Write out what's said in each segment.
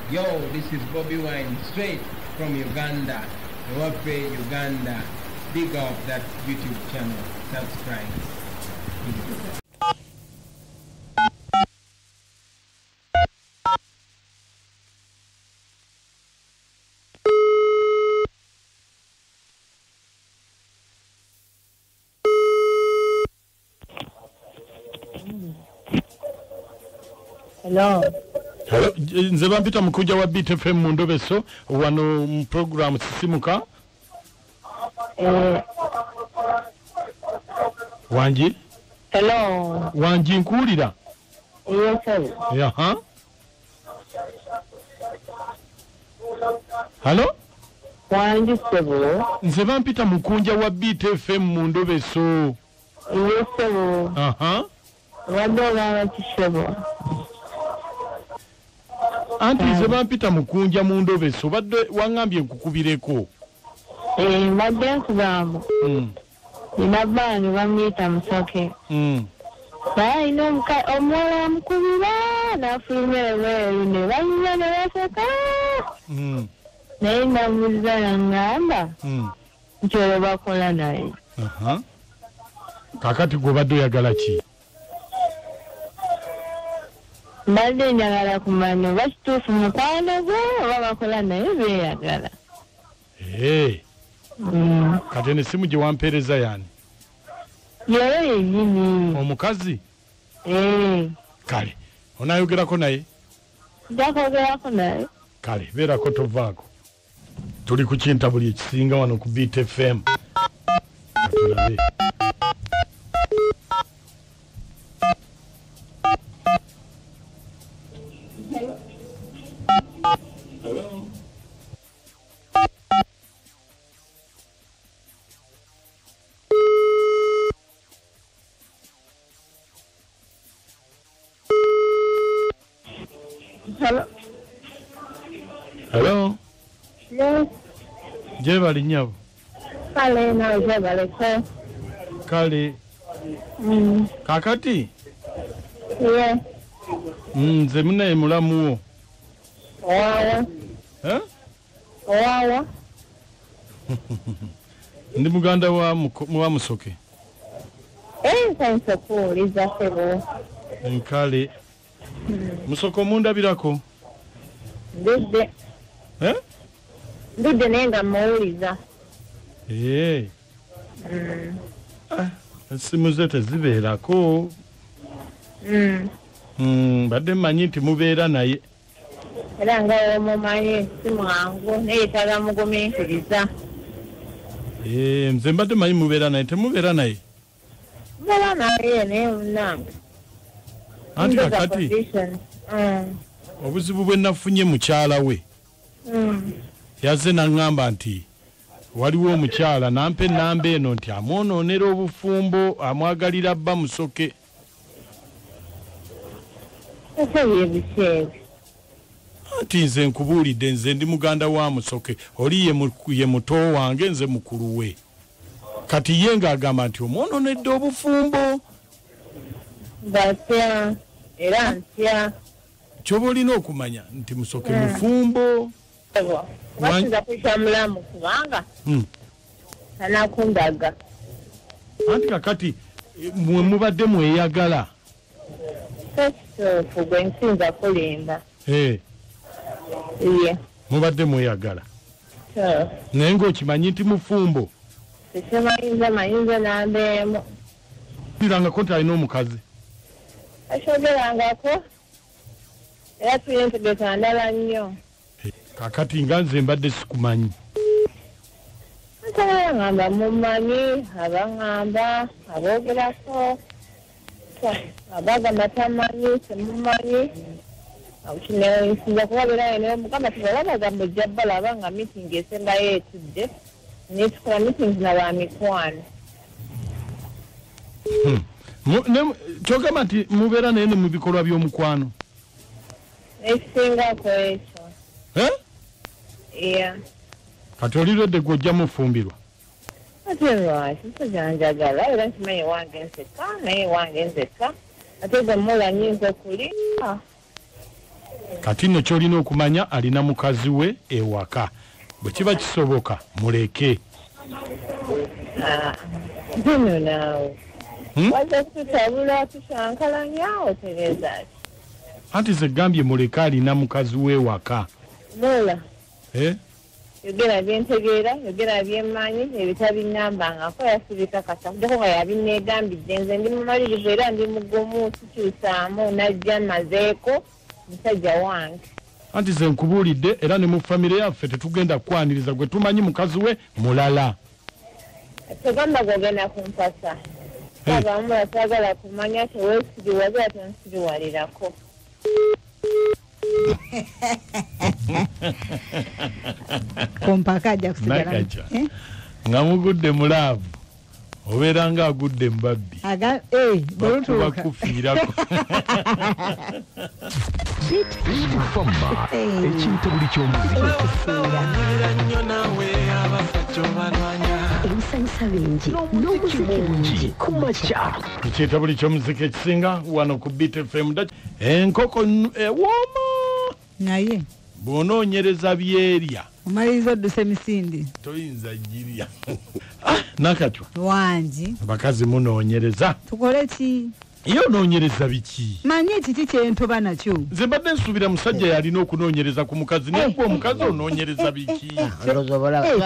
Yo, this is Bobby Wine, straight from Uganda. Wapre Uganda. Big up that YouTube channel. Subscribe. Hello. Hello, nze bampita mukuja wa BTFM mu Ndobeso wano mu program Sisimuka. Wanji? Hello. Wanji nkuwulira? Yes, sir. Yaha. Hello? Wanji sebo. Nze bampita mukunja wa BTFM mu Ndobeso. Yes, sebo. Aha. Wadola kisebo. Anti nze bampita mukunja mu Ndobeso badde wangambye nkukubireko. Badde nkugambo. Inabani bamwita Musoke. Bayi no omuwala mukubira n'afulumira ne banyuma ne baseka. Naye namubuuza ngamba nti olwo bakola naye. Kakati gwe badde oyagala ki? Mbadde njagala kumanya oba kituufu mukwano gwe oba bakola naye beeyagala. Kati n'essimu gye wampeereza yani? Yolo yennyini. Omukazi? Kale, onaayogerako naye? Njakwogerako naye. Kale, beerako tovaako. Tuli ku kintabuli ekisinga wano ku BTFM. Tulabe. Hello. Hello? Yes. Jebali nnyabo? Kale nawe jebaleko. Kale. Kakati? Ye. Nze munaye mulamu wo. Owawa. Owawa. Ndi muganda wa Musoke. Nsanso kuwuliza sebo. Nkale. Musoke omundabirako? Ndudde. Ndudde naye nga muwuliza. Essimu ze tezibeerako. Badde mmanyi nti mubeera naye. Era nga omumanyi si mwangu neetaaga mugumiikiriza. Nze mbadde mmanyi mubeera naye, temubeera naye? Mubeera naye naye munnange. Anti kakati obuzibu bwe nafunye mukyala we yazze n'aŋŋamba nti waliwo omukyala nampa ennamba eno nti amwonoonera obufumbo amwagalira bba Musoke. Anti nze nkubuulidde nze ndi muganda wa Musoke oli ye muto wange nze mukulu we. Kati ye ng'agamba nti omwonoonedde obufumbo. Batya era ntya. Kyoba olina okumanya nti Musoke mufumbo. Wasinza kuyita mulamu kubanga anakundaga. Anti kakati mwe mubadde mweyagala. Kituufu gwe nsinza kulimba. Mubadde mweyagala. Naye ng'okimanyi nti mufumbo. Mayinza nambeemu. Birangako nti alina omukazi. Akyogerangako era tulina entegeeza ndala nnyo. Kakati nga nze mbadde sikumanyi. Ngamba mumanyi abaŋŋamba aboogerako abagamba tamanyi temumanyi nsinza kubabeerayo naye mugamba tibalabagambo ojja balaba nga mitingi esembayo etudde netukola mitingi na bamikwano. Kyogamba nti mubeera naye ne mu bikolwa by'omukwano? Ekisingako ekyo. Kati olirwedde gw'ojja mufumbirwa? Ate lwaki sijanjagala era nkimanyi wange nseka naye wange nzeka ate gwe mula nyinza okulimba. kati nno kyolina okumanya alina mukazi we ewaka bwe kiba kisoboka muleke Nno naawe waza kututabula tusankalanya otegeeza ki anti ze gambye muleke alina mukazi we ewaka Mola yogera byentegeera yogera byemmanyi ebitabinnambangako yasibika kasa kujjako nga yabinneegambidde nze ndi mumalirivu era ndi mugumu tukyusaamu najja mazeeko musajja wange anti ze nkubuulidde era ne mu famire yaffe tetugenda kukwaniriza gwe tumanyi mukazi we mulala tegamba gwogenda kumpasa abamula twagala kumanya teweesiriwaza ate nsiriwalirako kompaka ajja kusigala nga mugudde mulaavu obeera nga agudde mbabbi bakufiirako ekintu buli ky'omuziki ebisanyusa bingi n'omuziki mungi kumakya tukyeta buli ky'omuziki ekisinga wano ku Beat FM enkoko ewooma naye bw'onoonyereza byerya omaliriza odduse emisindi toyinza girya nakatwa wangi bakazi munoonyereza tukole ki iyo onoonyereza biki manyi ekiti kyentoba nakyo nze mbadde nsuubira musajja yalina okunoonyereza ku mukazi naye gwe omukazi onoonyereza biki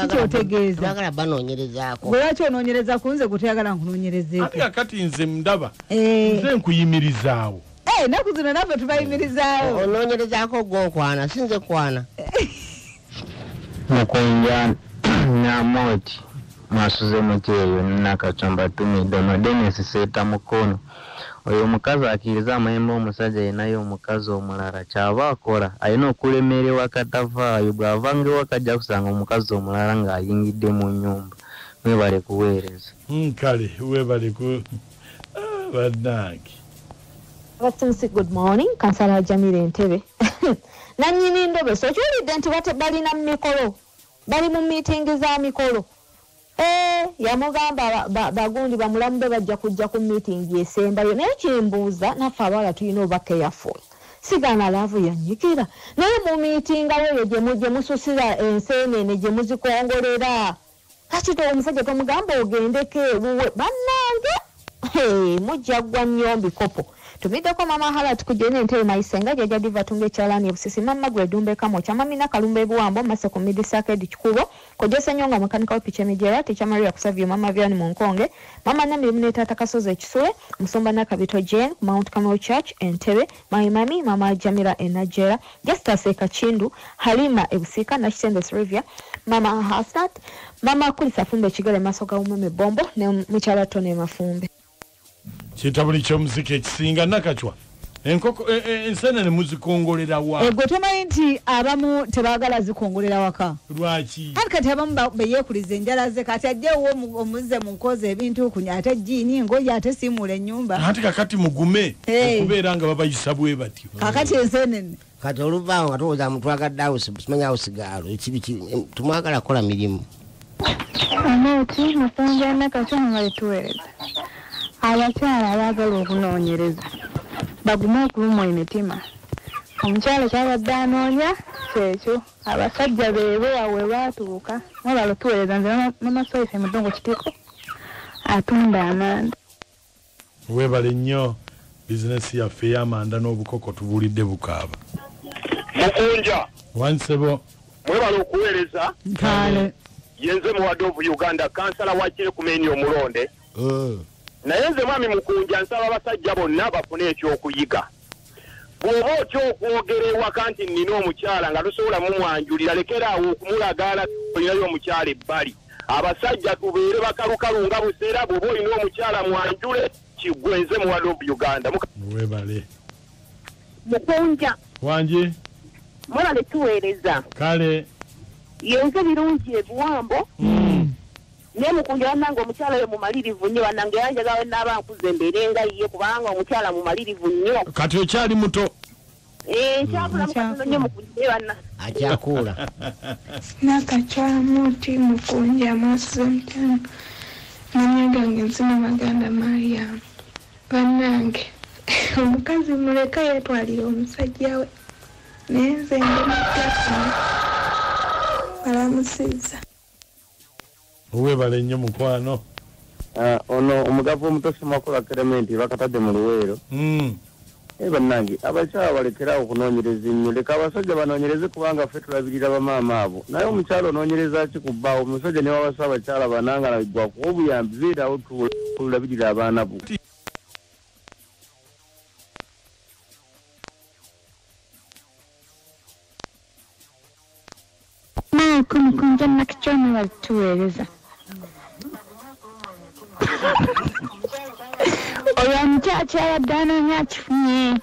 kikyotegeeza banoonyerezaako lwaki onoonyereza ku nze gutayagala nkunoonyerezeeko ati kakati nze ndaba nze nkuyimirizaawo naku zino naffe tubayimirizaawo onoonyerezaako gwokwana sinze kwana Mukunja Nyamoti mwasuze mucheyo nakachamba tumidono Dennis Seta Mukono oyo mukazi akiriza amayembe omusajja yenayo omukazi omulala kyaba akola ayina okulemerewa katavaayo bw'avange wakajja kusanga omukazi omulala ng'ayingidde mu nnyumba mwebale kuweereza kale webale ku bannange Batunsi, good morning. Kansala Jamile Ntebe. Nanyini ndobe so kyolidde nti bate balina mikolo. Bali mu meeting za mikolo. Yamugamba bagundi bamulambe bajja kujja ku meeting yesembayo naye kimbuuza naffe abawala tulina oba careful. Sigana laavu yanyikira. Naye mu meeting aweyo gye mususira enseenene gye muzikongolera. Kati omusajja tomugamba ogendeko ebuwe bannange. Mujja gwa nnyombi kopo. Tumideko mama Halat kujene Ntebe Mayisenga jaja diva tunge chalani obusisi mama gwe dumbe kamo chamamina kalumbe buwambo mase ku midisake dikubo kojese nyonga makanika opiche mijera ticha Maria kusavyo mama Viani Munkonge mama nami mneta takasoze kisule musomba na kabito Jane Mount Carmel Church Ntebe mami mama Jamila Enajera Justice Kachindu Halima Ebusika na Kisendo Srivia mama Hasnat mama Kulisa Fumbe Chigale Masoga umeme bombo ne mchala tone mafumbe Kyeta buli ky'omuziki ekisinga nakatwa enkoko enseenene muzikongolera wa gwe tomanyi nti abamu tebaagala zikongolera waka lwaki kati abamu beyeekuliza enjala ze kati ajjewo omuzze mu nkozi ebintu kunya ate jiini ngoye ate simuula ennyumba ate kakati mugume okubeera nga babayisa bwe batyo kakati enseenene kati oluvaawo nga towooza mutwagadde awo simanyawo sigaalo ekibi tumwagala kukola mirimu Amooti Mukunja nakasanga letuweereza abakyala abaagala okunoonyereza bagume okulumwa emitima omukyala kyabadde anoonya kyekyo abasajja beebe awe baatuuka mwebala otuweereza nze mamasoyise emudongo kitiko atunda amanda webale nnyo bizinesi yaffe ey'amanda n'obukoko tubuulidde bukaaba Mukunja wansebo mwebala okuweereza kale yenze muwadde ovu Uganda kansala wakire kumenya omulonde naye nze mwami Mukunja nsaba abasajja bonna bafune ekyokuyiga bw'oba okyokwogera ewaka nti nnina omukyala nga tosobola mumwanjulira lekeraawo okumulagaala olinayo omukyala ebbali abasajja tubeere bakalukalu nga buseera bw'oba olina omukyala mwanjule kigwenze muwadde ovu Uganda webale Mukunja wanje mwebale tuweereza kale yenze birungi ebuwambo ne Mukunja wananga omukyala oyo mumalirivu nnyo wananga yanjagawe n'aba nkuze mbere nga ye kubanga omukyala mumalirivu nnyo kati okyali muto nkyakula mukatono nnyo Mukunja wanna akyakuula Nakacwamuti Mukunja mwasuze mutano nanyagange nsima Maganda Mariam bannange omukazi muleka yetwalira omusajja we naye nze ndi mukyakano balamusiza. Owebale nnyo mukwano. Ono omugavu omutosi Makola Clement bakatadde mu Luweero. Bannange abakyala balekerawo okunoonyereza ennyo, leka abasajja banoonyereze kubanga ffe tulabirira bamaama abo, naye omukyala onoonyereza ki ku bbaawo? Omusajja ne wabasa abakyala bananga nagwa kuwa obuyambi, beerawo tulabirira abaana bo. Kumukunja nakichoni walitueleza oyo mukyakya yaddana nyakifunye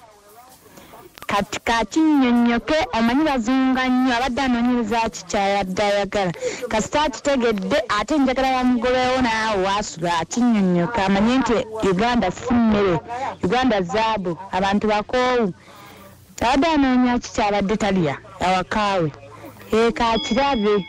katika kinyonyoke omanyi bazunga nnyo abadde anoonyereza kikyayadde ayagala kasita akitegedde ate njagala bamugobewo naawe waasula kinyonyoke amanye nti Uganda si mmere, Uganda zaabu, abantu bakoowu. Abadde anoonya kikyabadde talya awakaawe kakirabe.